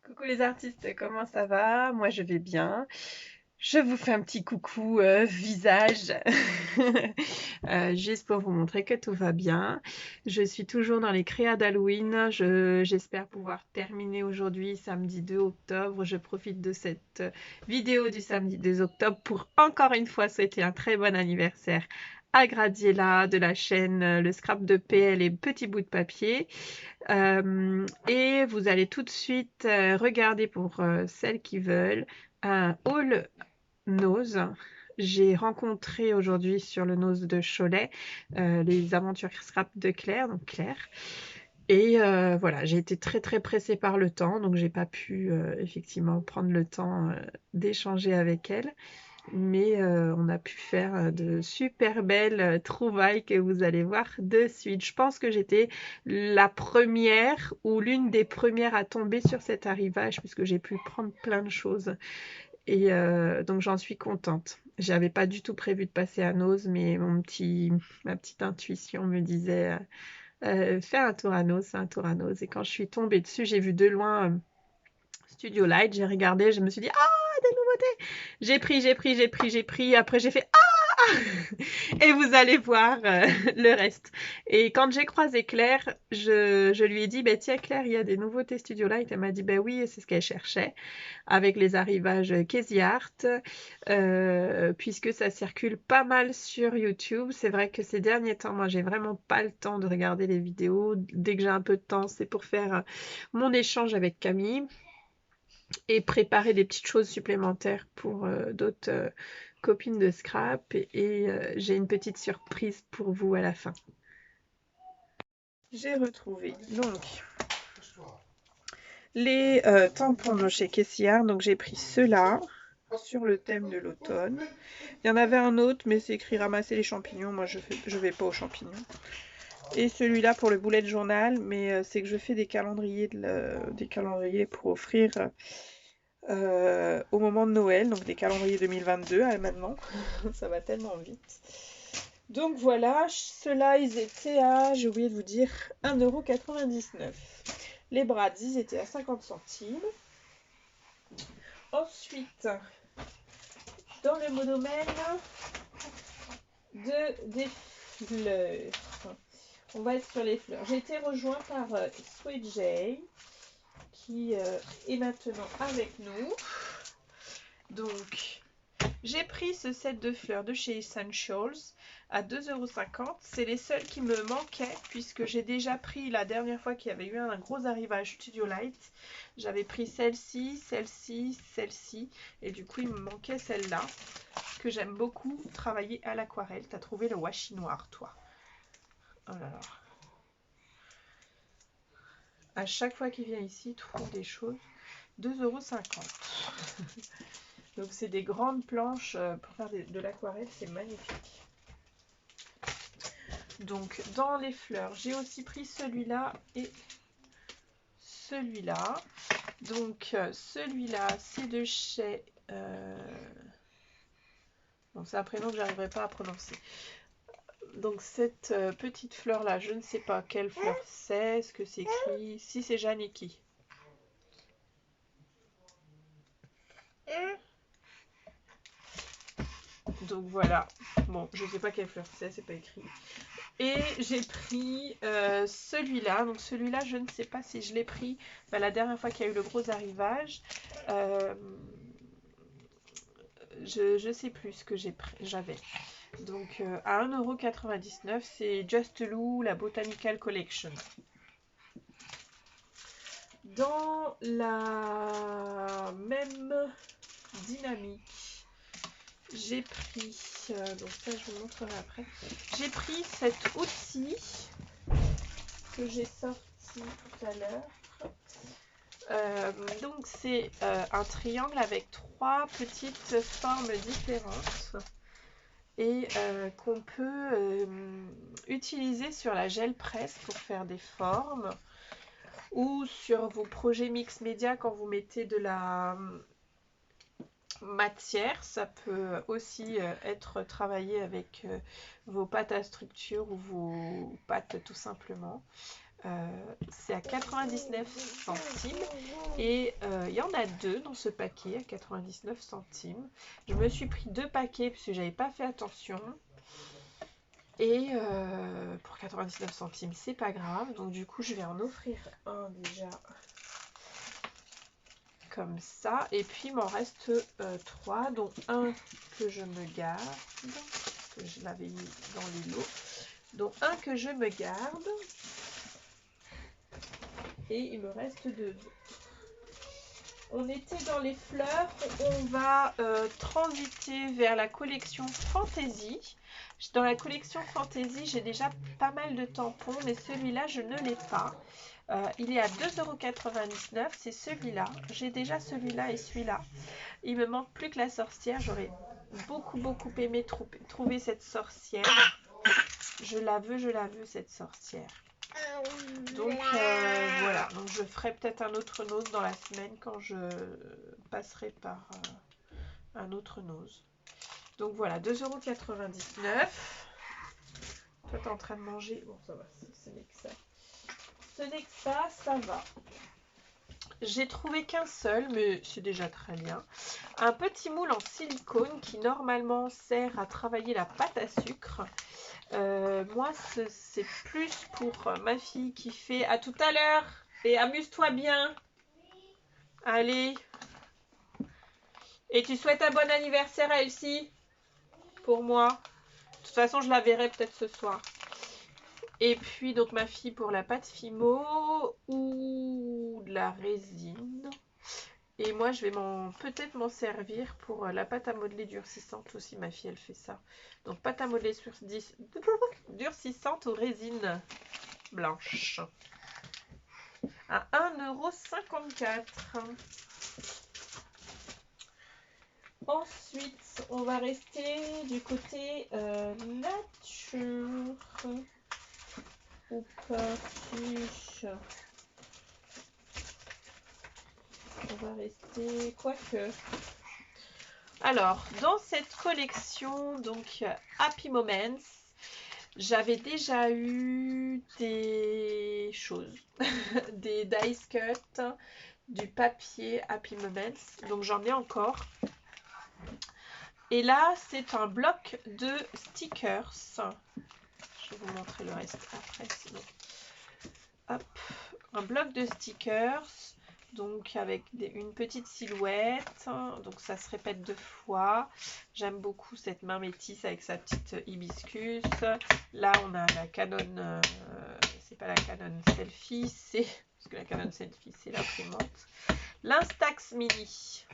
Coucou les artistes, comment ça va? Moi je vais bien. Je vous fais un petit coucou visage, juste pour vous montrer que tout va bien. Je suis toujours dans les créas d'Halloween. J'espère pouvoir terminer aujourd'hui, samedi 2 octobre. Je profite de cette vidéo du samedi 2 octobre pour encore une fois souhaiter un très bon anniversaire à Gradiela de la chaîne Le Scrap de PL et Petit Bout de Papier. Et vous allez tout de suite regarder pour celles qui veulent un haul nose. J'ai rencontré aujourd'hui sur le nose de Cholet les aventures scrap de Claire, donc Claire. Et voilà, j'ai été très très pressée par le temps, donc j'ai pas pu effectivement prendre le temps d'échanger avec elle. Mais on a pu faire de super belles trouvailles que vous allez voir de suite. Je pense que j'étais la première ou l'une des premières à tomber sur cet arrivage puisque j'ai pu prendre plein de choses. Et donc j'en suis contente. J'avais pas du tout prévu de passer à Nose, mais ma petite intuition me disait fais un tour à Nose, fais un tour à Nose. Et quand je suis tombée dessus, j'ai vu de loin Studio Light, j'ai regardé, je me suis dit ah, des nouveautés! J'ai pris. Après, j'ai fait ah! Et vous allez voir le reste. Et quand j'ai croisé Claire, je lui ai dit bah, tiens, Claire, il y a des nouveautés Studio Light. Elle m'a dit bah oui, et c'est ce qu'elle cherchait avec les arrivages Casey Art, puisque ça circule pas mal sur YouTube. C'est vrai que ces derniers temps, moi, j'ai vraiment pas le temps de regarder les vidéos. Dès que j'ai un peu de temps, c'est pour faire mon échange avec Camille et préparer des petites choses supplémentaires pour d'autres copines de scrap et j'ai une petite surprise pour vous à la fin. J'ai retrouvé donc les tampons de chez Kessiar, donc j'ai pris ceux-là sur le thème de l'automne. Il y en avait un autre mais c'est écrit ramasser les champignons, moi je vais pas aux champignons. Et celui-là pour le bullet journal, mais c'est que je fais des calendriers, des calendriers pour offrir au moment de Noël, donc des calendriers 2022 maintenant, ça va tellement vite. Donc voilà, ceux-là ils étaient à, j'ai oublié de vous dire, 1,99 €. Les Brads ils étaient à 50 centimes. Ensuite, dans le monomène des fleurs, on va être sur les fleurs. J'ai été rejoint par Sweet J qui est maintenant avec nous. Donc, j'ai pris ce set de fleurs de chez Essentials à 2,50 €. C'est les seuls qui me manquaient puisque j'ai déjà pris la dernière fois qu'il y avait eu un gros arrivage Studio Light. J'avais pris celle-ci, celle-ci, celle-ci et du coup il me manquait celle-là que j'aime beaucoup travailler à l'aquarelle. T'as trouvé le washi noir toi? Oh là là. À chaque fois qu'il vient ici, il trouve des choses. 2,50 €. Donc c'est des grandes planches pour faire de l'aquarelle, c'est magnifique. Donc dans les fleurs, j'ai aussi pris celui-là et celui-là. Donc celui-là, c'est de chez... Bon, c'est un prénom que j'arriverai pas à prononcer. Donc cette petite fleur-là, je ne sais pas quelle fleur c'est, est-ce que c'est écrit... Si c'est Janiki. Donc voilà. Bon, je ne sais pas quelle fleur c'est pas écrit. Et j'ai pris celui-là. Donc celui-là, je ne sais pas si je l'ai pris la dernière fois qu'il y a eu le gros arrivage. Je ne sais plus ce que j'avais. Donc à 1,99 €, c'est Just Lou, la Botanical Collection. Dans la même dynamique, j'ai pris, donc ça je vous montrerai après, j'ai pris cet outil que j'ai sorti tout à l'heure. Donc c'est un triangle avec trois petites formes différentes et qu'on peut utiliser sur la gel presse pour faire des formes ou sur vos projets mix média quand vous mettez de la matière. Ça peut aussi être travaillé avec vos pâtes à structure ou vos pâtes tout simplement. C'est à 99 centimes et il y en a 2 dans ce paquet à 99 centimes. Je me suis pris 2 paquets parce que j'avais pas fait attention. Et pour 99 centimes, c'est pas grave. Donc du coup, je vais en offrir un déjà comme ça. Et puis, il m'en reste 3, dont un que je me garde, que je l'avais mis dans les lots. Donc un que je me garde. Et il me reste 2 autres. On était dans les fleurs. On va transiter vers la collection Fantasy. Dans la collection Fantasy, j'ai déjà pas mal de tampons, mais celui-là, je ne l'ai pas. Il est à 2,99 €. C'est celui-là. J'ai déjà celui-là et celui-là. Il me manque plus que la sorcière. J'aurais beaucoup aimé trouver cette sorcière. Je la veux, cette sorcière. Donc voilà, donc je ferai peut-être un autre nose dans la semaine quand je passerai par un autre nose. Donc voilà, 2,99 €. Toi, t'es en train de manger. Bon, ça va, ce n'est que ça. Ce n'est que ça va. J'ai trouvé qu'un seul, mais c'est déjà très bien. Un petit moule en silicone qui normalement sert à travailler la pâte à sucre. Moi, c'est plus pour ma fille qui fait à tout à l'heure. Et amuse-toi bien. Allez. Et tu souhaites un bon anniversaire à Elsie pour moi. De toute façon, je la verrai peut-être ce soir. Et puis, donc, ma fille pour la pâte Fimo ou de la résine. Et moi, je vais peut-être m'en servir pour la pâte à modeler durcissante aussi. Ma fille, elle fait ça. Donc, pâte à modeler durcissante aux résines blanches. À 1,54 €. Ensuite, on va rester du côté nature. Ou pas fiche. On va rester quoique. Alors, dans cette collection, donc Happy Moments, j'avais déjà eu des choses, des dice cut, du papier Happy Moments, donc j'en ai encore. Et là, c'est un bloc de stickers. Je vais vous montrer le reste après, sinon. Hop, un bloc de stickers, donc avec une petite silhouette, donc ça se répète 2 fois. J'aime beaucoup cette main métisse avec sa petite hibiscus. Là, on a la Canon, c'est pas la Canon Selfie, c'est parce que la Canon Selfie, c'est l'imprimante. L'Instax Mini.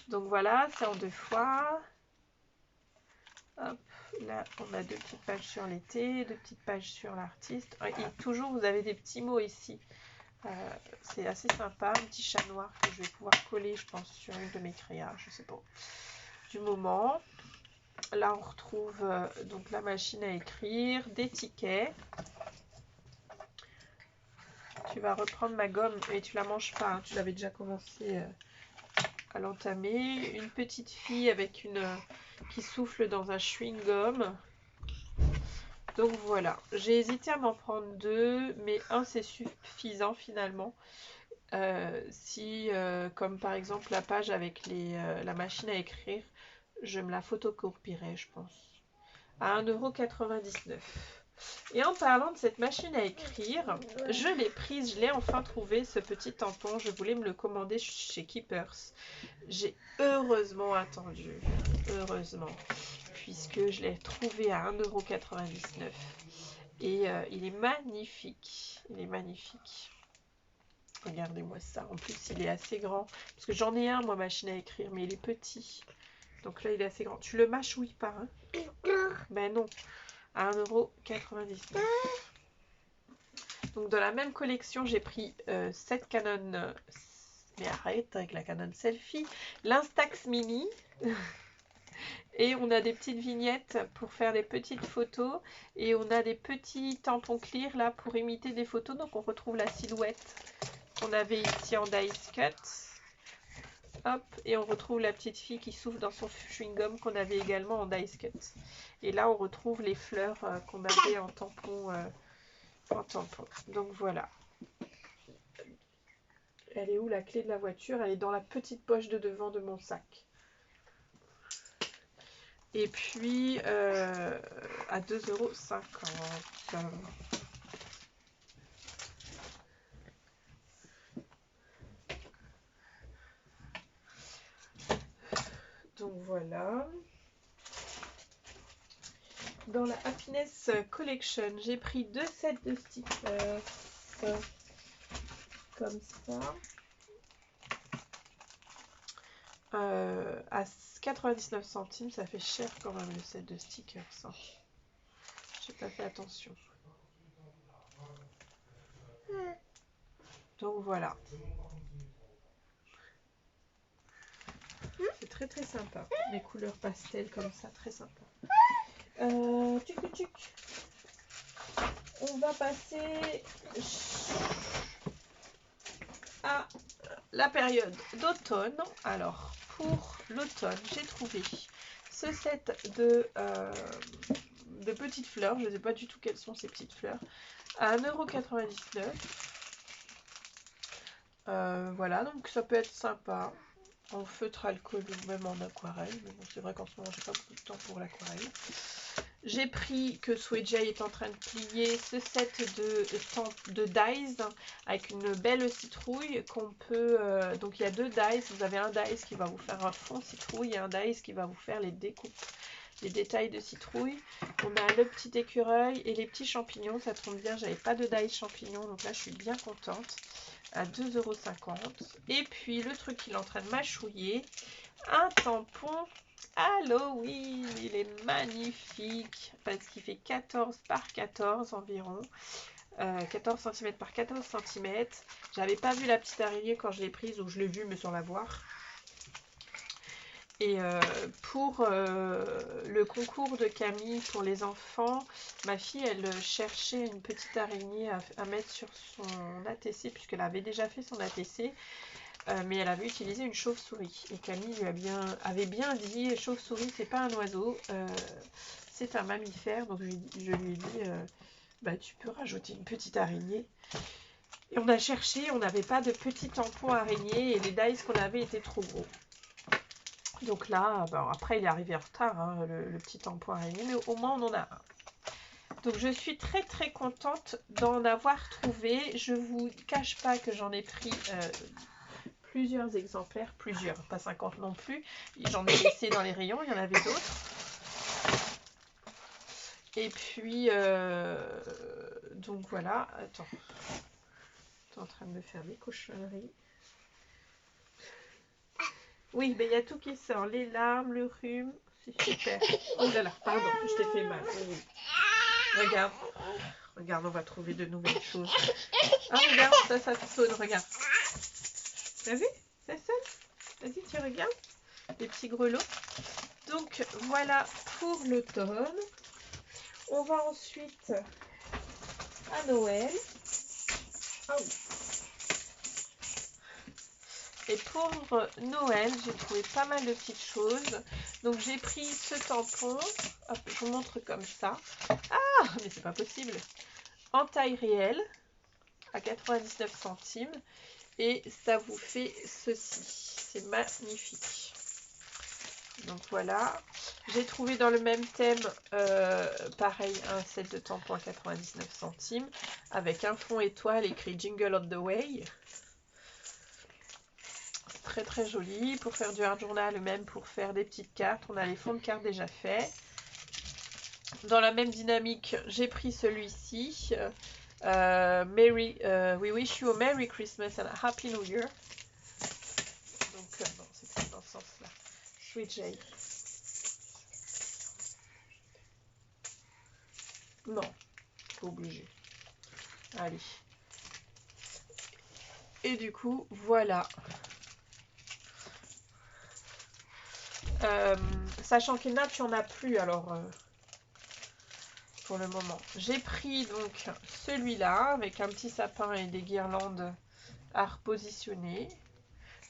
Donc voilà, c'est en 2 fois. Hop, là, on a 2 petites pages sur l'été, 2 petites pages sur l'artiste. Et toujours, vous avez des petits mots ici. C'est assez sympa. Un petit chat noir que je vais pouvoir coller, je pense, sur une de mes créas, je sais pas, du moment. Là, on retrouve donc la machine à écrire, des tickets. Tu vas reprendre ma gomme et tu la manges pas, hein, tu l'avais déjà commencé à l'entamer. Une petite fille avec qui souffle dans un chewing-gum. Donc voilà, j'ai hésité à m'en prendre 2, mais un c'est suffisant finalement. Si, comme par exemple la page avec la machine à écrire, je me la photocopierai, je pense. À 1,99 €. Et en parlant de cette machine à écrire, je l'ai prise, je l'ai enfin trouvé, ce petit tampon. Je voulais me le commander chez Keepers. J'ai heureusement attendu, heureusement, puisque je l'ai trouvé à 1,99 €. Et il est magnifique, il est magnifique. Regardez-moi ça, en plus il est assez grand, parce que j'en ai un moi machine à écrire, mais il est petit. Donc là il est assez grand. Tu le mâchouilles pas, hein? Ben non. À 1,99 €. Donc dans la même collection, j'ai pris cette Canon, mais arrête avec la Canon Selfie, l'Instax Mini. Et on a des petites vignettes pour faire des petites photos. Et on a des petits tampons clear là pour imiter des photos. Donc on retrouve la silhouette qu'on avait ici en dice cut. Hop, et on retrouve la petite fille qui souffle dans son chewing-gum qu'on avait également en dice cut. Et là, on retrouve les fleurs qu'on avait en tampon en tampon. Donc voilà. Elle est où la clé de la voiture? Elle est dans la petite poche de devant de mon sac. Et puis à 2,50 €. Donc voilà. Dans la Happiness Collection, j'ai pris 2 sets de stickers comme ça. À 99 centimes, ça fait cher quand même le set de stickers. Hein. J'ai pas fait attention. Donc voilà. C'est très très sympa. Les couleurs pastel comme ça, très sympa. On va passer à la période d'automne. Alors, pour l'automne, j'ai trouvé ce set de petites fleurs. Je ne sais pas du tout quelles sont ces petites fleurs. À 1,99 €. Voilà, donc ça peut être sympa. En feutre alcool ou même en aquarelle. Mais bon, c'est vrai qu'en ce moment, j'ai pas beaucoup de temps pour l'aquarelle. J'ai pris, que Swedjay est en train de plier, ce set de dies avec une belle citrouille qu'on peut... donc il y a 2 dies, vous avez un dies qui va vous faire un fond citrouille et un dies qui va vous faire les découpes, les détails de citrouille. On a le petit écureuil et les petits champignons, ça tombe bien, j'avais pas de dies champignons, donc là je suis bien contente, à 2,50 €. Et puis le truc qu'il est en train de mâchouiller, un tampon Halloween, il est magnifique parce qu'il fait 14 par 14 environ, 14 cm par 14 cm. J'avais pas vu la petite araignée quand je l'ai prise, ou je l'ai vue mais sans la voir. Et pour le concours de Camille pour les enfants, ma fille elle cherchait une petite araignée à mettre sur son ATC puisqu'elle avait déjà fait son ATC. Mais elle avait utilisé une chauve-souris. Et Camille lui avait bien dit, chauve-souris c'est pas un oiseau, c'est un mammifère. Donc je lui ai dit, bah, tu peux rajouter une petite araignée. Et on a cherché, on n'avait pas de petits tampons araignées et les dies qu'on avait étaient trop gros. Donc là, bah, après il est arrivé en retard, hein, le petit tampon araignée, mais au moins on en a un. Donc je suis très très contente d'en avoir trouvé. Je vous cache pas que j'en ai pris... plusieurs exemplaires, pas 50 non plus. J'en ai laissé dans les rayons, il y en avait d'autres. Et puis, donc voilà. Attends, tu es en train de me faire des cochonneries. Oui, mais il y a tout qui sort, les larmes, le rhume, c'est super. Oh là là, pardon, je t'ai fait mal. Oui. Regarde, regarde, on va trouver de nouvelles choses. Ah, regarde, ça sonne, regarde. T'as vu? Ça sonne? Vas-y, tu regardes les petits grelots. Donc voilà pour l'automne. On va ensuite à Noël. Ah oui. Et pour Noël, j'ai trouvé pas mal de petites choses. Donc j'ai pris ce tampon. Hop, je vous montre comme ça. Ah, mais c'est pas possible. En taille réelle, à 99 centimes. Et ça vous fait ceci. C'est magnifique. Donc voilà, j'ai trouvé dans le même thème, pareil, un set de tampons à 99 centimes avec un fond étoile écrit Jingle of the Way. C'est très très joli pour faire du hard journal ou même pour faire des petites cartes. On a les fonds de cartes déjà faits. Dans la même dynamique, j'ai pris celui-ci. We wish you a Merry Christmas and a Happy New Year. Donc, bon, c'est dans ce sens-là. Swedjay. Non, pas obligé. Allez. Et du coup, voilà. Sachant qu'il y en a, tu en as plus, alors pour le moment. J'ai pris donc celui-là avec un petit sapin et des guirlandes à repositionner.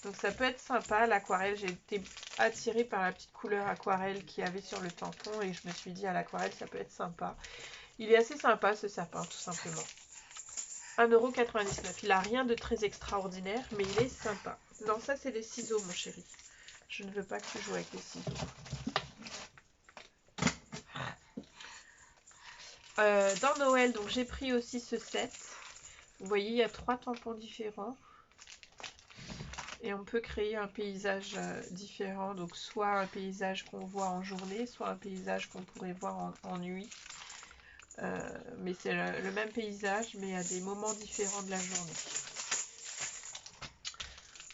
Donc ça peut être sympa, l'aquarelle. J'ai été attirée par la petite couleur aquarelle qu'il y avait sur le tampon et je me suis dit à l'aquarelle ça peut être sympa. Il est assez sympa ce sapin tout simplement. 1,99 €. Il n'a rien de très extraordinaire, mais il est sympa. Non, ça c'est des ciseaux, mon chéri. Je ne veux pas que tu joues avec les ciseaux. Dans Noël, donc j'ai pris aussi ce set. Vous voyez, il y a 3 tampons différents. Et on peut créer un paysage différent. Donc soit un paysage qu'on voit en journée, soit un paysage qu'on pourrait voir en nuit. Mais c'est le même paysage, mais à des moments différents de la journée.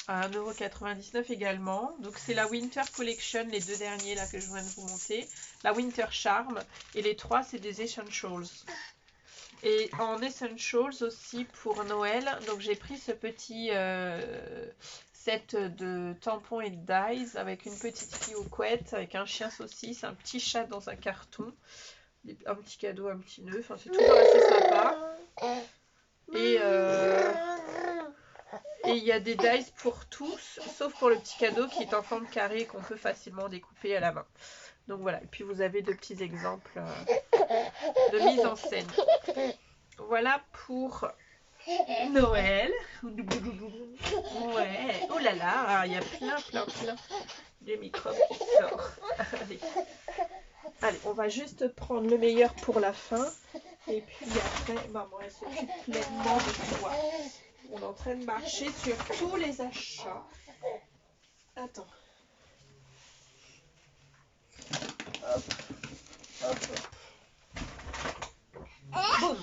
À 1,99 € également. Donc c'est la Winter Collection, les deux derniers là que je viens de vous montrer. La Winter Charm. Et les 3, c'est des Essentials. Et en Essentials aussi pour Noël, donc j'ai pris ce petit set de tampons et de dyes avec une petite fille aux couettes, avec un chien saucisse, un petit chat dans un carton, un petit cadeau, un petit nœud, enfin c'est toujours assez sympa. Et il y a des dies pour tous, sauf pour le petit cadeau qui est en forme carrée qu'on peut facilement découper à la main. Donc voilà, et puis vous avez deux petits exemples de mise en scène. Voilà pour Noël. Ouais, oh là là, il y a plein de microbes qui sortent. Allez, on va juste prendre le meilleur pour la fin. Et puis après, maman, elle s'occupe pleinement de toi. On est en train de marcher sur tous les achats. Attends. Hop, hop, hop. Boum.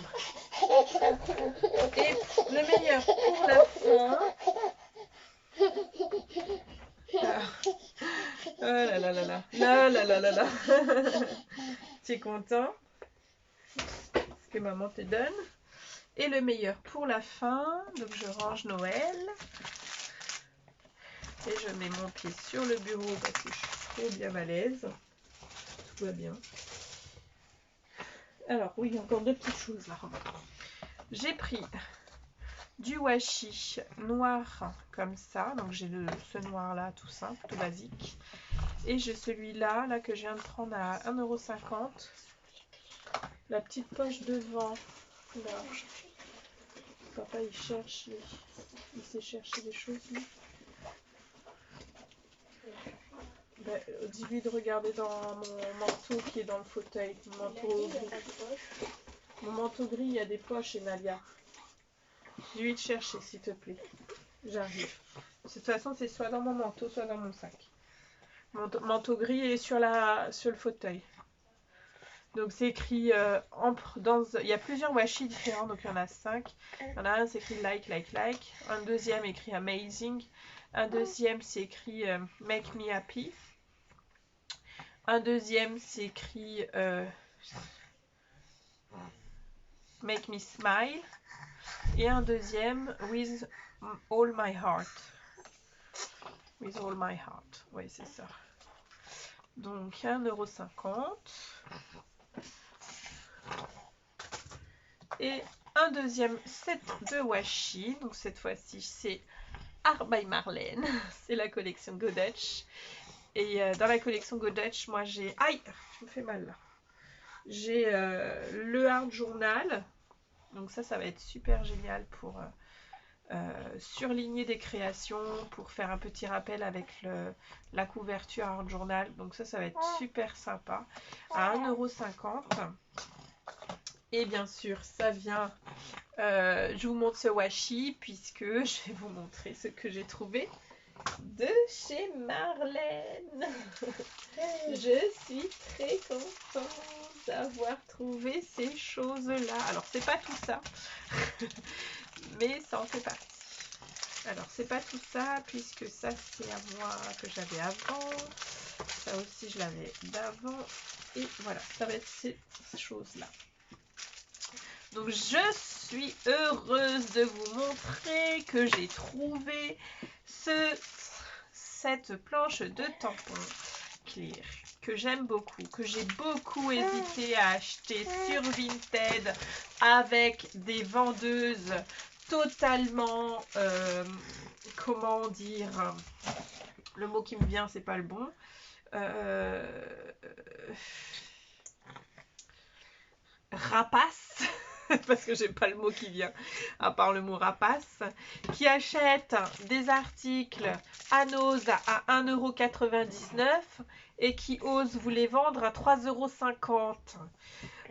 Et le meilleur pour la fin. Ah. Oh là là là là. Là là là là là. Tu es content? Ce que maman te donne. Et le meilleur pour la fin. Donc je range Noël. Et je mets mon pied sur le bureau parce que je suis trop bien à l'aise. Tout va bien. Alors oui, encore deux petites choses là. J'ai pris du washi noir comme ça. Donc j'ai ce noir là tout simple, tout basique. Et j'ai celui-là là, que je viens de prendre à 1,50 €. La petite poche devant. Là. Papa il cherche, il sait chercher des choses lui. Ben, dis-lui de regarder dans mon manteau qui est dans le fauteuil. Mon manteau gris. Mon manteau gris, il y a des poches, Enalia. Dis-lui de chercher, s'il te plaît. J'arrive. De toute façon, c'est soit dans mon manteau, soit dans mon sac. Mon manteau gris est sur le fauteuil. Donc c'est écrit il y a plusieurs washi différents, donc il y en a 5. Il y en a un, c'est écrit like. Un deuxième écrit amazing. Un deuxième, c'est écrit make me happy. Un deuxième, c'est écrit make me smile. Et un deuxième, with all my heart. With all my heart. Oui, c'est ça. Donc 1,50 €. Et un deuxième set de washi. Donc cette fois-ci, c'est Art by Marlène. C'est la collection Godetch. Et dans la collection Godetch, moi j'ai... Aïe, je me fais mal là. J'ai le Art Journal. Donc ça va être super génial pour surligner des créations, pour faire un petit rappel avec la couverture Art Journal. Donc ça va être super sympa. À 1,50 €. Et bien sûr, ça vient... je vous montre ce washi puisque je vais vous montrer ce que j'ai trouvé de chez Marlène. Je suis très contente d'avoir trouvé ces choses-là. Alors, c'est pas tout ça, mais ça en fait partie. Alors, c'est pas tout ça, puisque ça, c'est à moi que j'avais avant. Ça aussi, je l'avais d'avant. Et voilà, ça va être ces choses-là. Donc, je suis heureuse de vous montrer que j'ai trouvé cette planche de tampons clear que j'aime beaucoup, que j'ai beaucoup hésité à acheter sur Vinted avec des vendeuses totalement, comment dire, le mot qui me vient, c'est pas le bon, rapace. parce que j'ai pas le mot qui vient, à part le mot rapace, qui achètent des articles à Nose à 1,99 € et qui osent vous les vendre à 3,50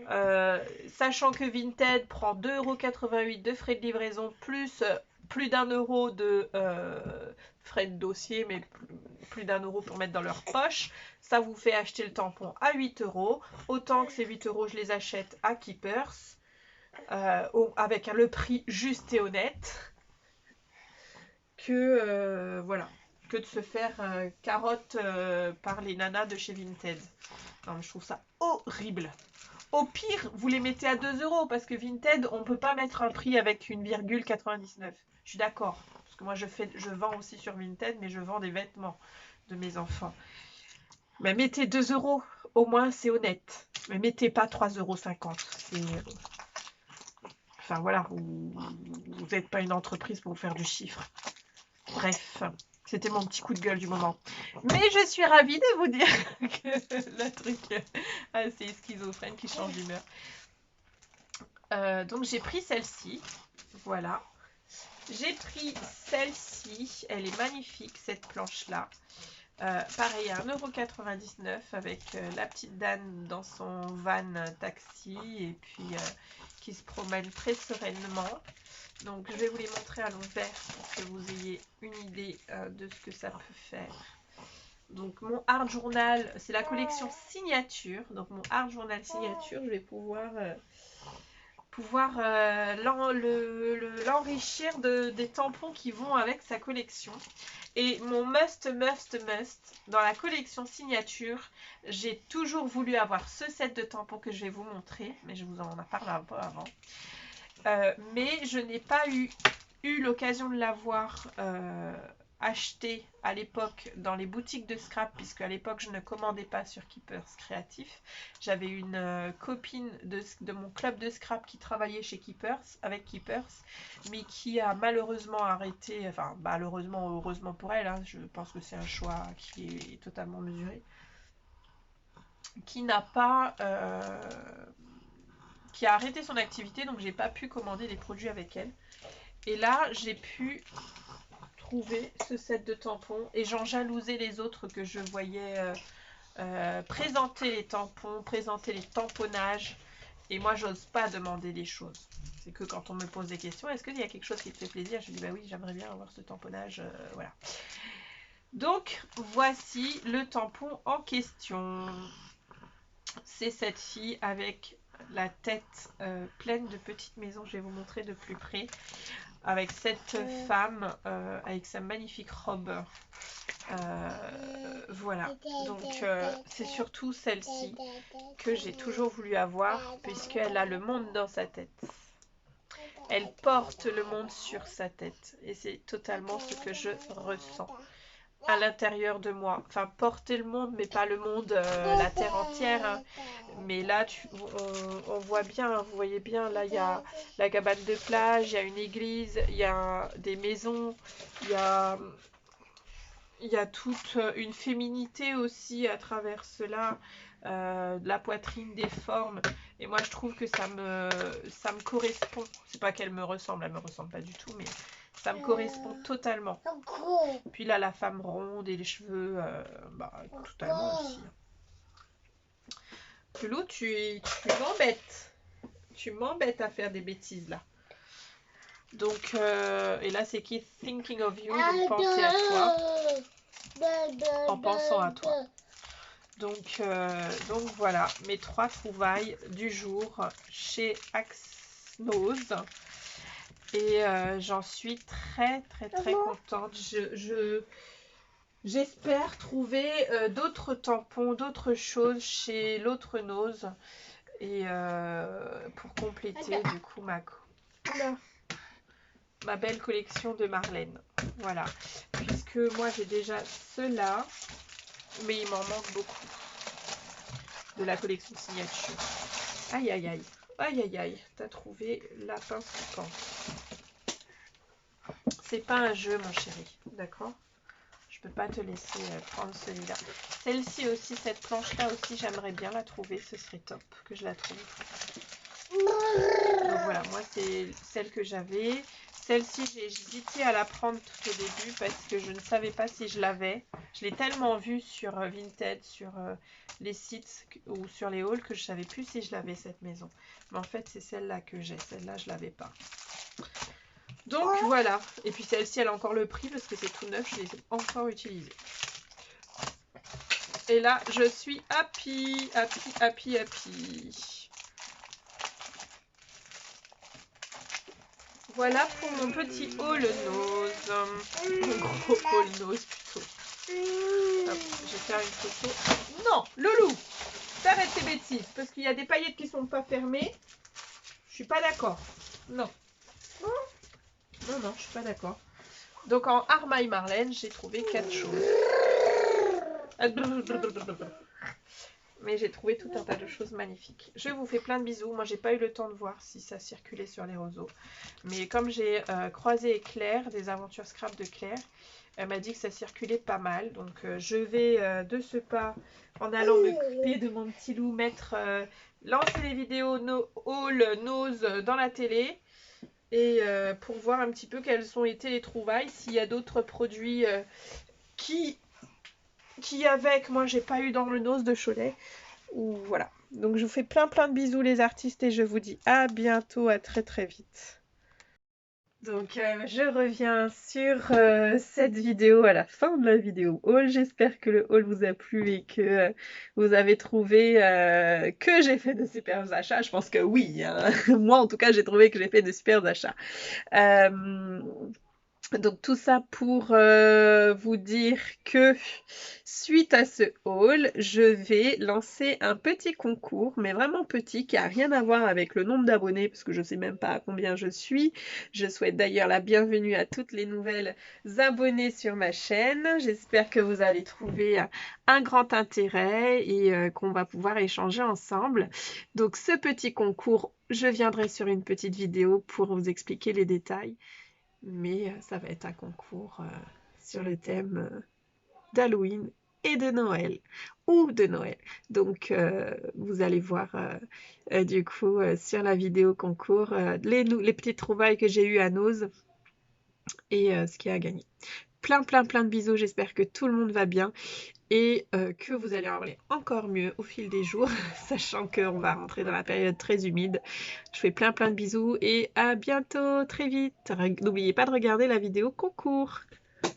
€. Sachant que Vinted prend 2,88 € de frais de livraison plus plus d'1 € de frais de dossier, mais plus d'1 € pour mettre dans leur poche. Ça vous fait acheter le tampon à 8 €. Autant que ces 8 € je les achète à Keepers avec le prix juste et honnête que voilà, que de se faire carotte par les nanas de chez Vinted. Non, mais je trouve ça horrible. Au pire, vous les mettez à 2 € parce que Vinted, on ne peut pas mettre un prix avec une virgule 99. Je suis d'accord. Parce que moi, je vends aussi sur Vinted, mais je vends des vêtements de mes enfants. Mais mettez 2 €. Au moins, c'est honnête. Mais mettez pas 3,50 €. Enfin, voilà. Vous n'êtes pas une entreprise pour faire du chiffre. Bref. C'était mon petit coup de gueule du moment. Mais je suis ravie de vous dire que le truc assez schizophrène qui change d'humeur. Donc j'ai pris celle-ci. Voilà. J'ai pris celle-ci. Elle est magnifique, cette planche-là. Pareil, à 1,99 € avec la petite dame dans son van taxi et puis qui se promène très sereinement. Donc je vais vous les montrer à l'envers pour que vous ayez une idée de ce que ça peut faire. Donc mon art journal, c'est la collection signature. Donc mon art journal signature, je vais pouvoir l'enrichir des tampons qui vont avec sa collection. Et mon must dans la collection signature, j'ai toujours voulu avoir ce set de tampons que je vais vous montrer, mais je vous en parle un peu avant. Mais je n'ai pas eu l'occasion de l'avoir acheté à l'époque dans les boutiques de scrap, puisque à l'époque je ne commandais pas sur Keepers Créatif. J'avais une copine de mon club de scrap qui travaillait chez Keepers, avec Keepers, mais qui a malheureusement arrêté, enfin malheureusement ou heureusement pour elle, hein, je pense que c'est un choix qui est totalement mesuré, qui n'a pas... qui a arrêté son activité, donc j'ai pas pu commander les produits avec elle. Et là, j'ai pu trouver ce set de tampons et j'en jalousais les autres que je voyais présenter les tampons, présenter les tamponnages. Et moi, j'ose pas demander des choses. C'est que quand on me pose des questions, est-ce qu'il y a quelque chose qui te fait plaisir? Je dis bah oui, j'aimerais bien avoir ce tamponnage, voilà. Donc, voici le tampon en question. C'est cette fille avec la tête pleine de petites maisons. Je vais vous montrer de plus près. Avec cette femme avec sa magnifique robe. Voilà. Donc c'est surtout celle-ci que j'ai toujours voulu avoir puisqu'elle a le monde dans sa tête. Elle porte le monde sur sa tête. Et c'est totalement ce que je ressens à l'intérieur de moi. Enfin, porter le monde, mais pas le monde, la terre entière. Hein. Mais là, on voit bien, vous voyez bien, là, il y a la cabane de plage, il y a une église, il y a des maisons, il y a toute une féminité aussi à travers cela, de la poitrine, des formes. Et moi, je trouve que ça me correspond. C'est pas qu'elle me ressemble, elle me ressemble pas du tout, mais ça me correspond totalement. Puis là, la femme ronde et les cheveux, totalement aussi. Loulou, tu m'embêtes. Tu m'embêtes à faire des bêtises là. Donc, et là, c'est qui thinking of you, donc penser à toi. En pensant à toi. Donc voilà, mes 3 trouvailles du jour chez Axnose. Et j'en suis très contente. J'espère trouver d'autres tampons, d'autres choses chez l'autre Nose. Et pour compléter du coup ma belle collection de Marlène. Voilà. Puisque moi j'ai déjà ceux-là. Mais il m'en manque beaucoup. De la collection signature. Aïe aïe aïe. Aïe aïe aïe. T'as trouvé la pince piquante. C'est pas un jeu mon chéri. D'accord? Je peux pas te laisser prendre celui-là. Celle-ci aussi, cette planche-là aussi, j'aimerais bien la trouver. Ce serait top que je la trouve. Donc voilà, moi c'est celle que j'avais. Celle-ci, j'ai hésité à la prendre tout au début parce que je ne savais pas si je l'avais. Je l'ai tellement vue sur Vinted, sur les sites ou sur les hauls que je ne savais plus si je l'avais cette maison. Mais en fait, c'est celle-là que j'ai. Celle-là, je ne l'avais pas. Donc voilà. Et puis celle-ci, elle a encore le prix parce que c'est tout neuf. Je les ai encore utilisées. Et là, je suis happy, happy, happy, happy. Voilà pour mon petit haul nose. Mon gros haul nose plutôt. Hop, je vais faire une photo. Non, Loulou, t'arrêtes tes bêtises parce qu'il y a des paillettes qui sont pas fermées. Je suis pas d'accord. Non. Non, non, je suis pas d'accord. Donc en Armaille Marlène, j'ai trouvé 4 choses. Mais j'ai trouvé tout un tas de choses magnifiques. Je vous fais plein de bisous. Moi, j'ai pas eu le temps de voir si ça circulait sur les réseaux. Mais comme j'ai croisé Claire, des aventures scrap de Claire, elle m'a dit que ça circulait pas mal. Donc, je vais de ce pas, en allant m'occuper de mon petit loup, lancer les vidéos haul nose dans la télé. Et pour voir un petit peu quelles ont été les trouvailles. S'il y a d'autres produits qui avec moi j'ai pas eu dans le nose de Cholet, ou voilà. Donc je vous fais plein de bisous les artistes et je vous dis à bientôt, à très très vite. Donc je reviens sur cette vidéo à la fin de la vidéo haul. J'espère que le haul vous a plu et que vous avez trouvé que j'ai fait de super achats. Je pense que oui, hein. Moi en tout cas j'ai trouvé que j'ai fait de super achats. Donc tout ça pour vous dire que suite à ce haul, je vais lancer un petit concours, mais vraiment petit, qui n'a rien à voir avec le nombre d'abonnés, parce que je ne sais même pas à combien je suis. Je souhaite d'ailleurs la bienvenue à toutes les nouvelles abonnées sur ma chaîne. J'espère que vous allez trouver un grand intérêt et qu'on va pouvoir échanger ensemble. Donc ce petit concours, je viendrai sur une petite vidéo pour vous expliquer les détails. Mais ça va être un concours sur le thème d'Halloween et de Noël, ou de Noël. Donc, vous allez voir du coup sur la vidéo concours les petites trouvailles que j'ai eues à Nose et ce qui a gagné. Plein de bisous, j'espère que tout le monde va bien et que vous allez en aller encore mieux au fil des jours, sachant qu'on va rentrer dans la période très humide. Je fais plein de bisous et à bientôt, très vite. N'oubliez pas de regarder la vidéo concours.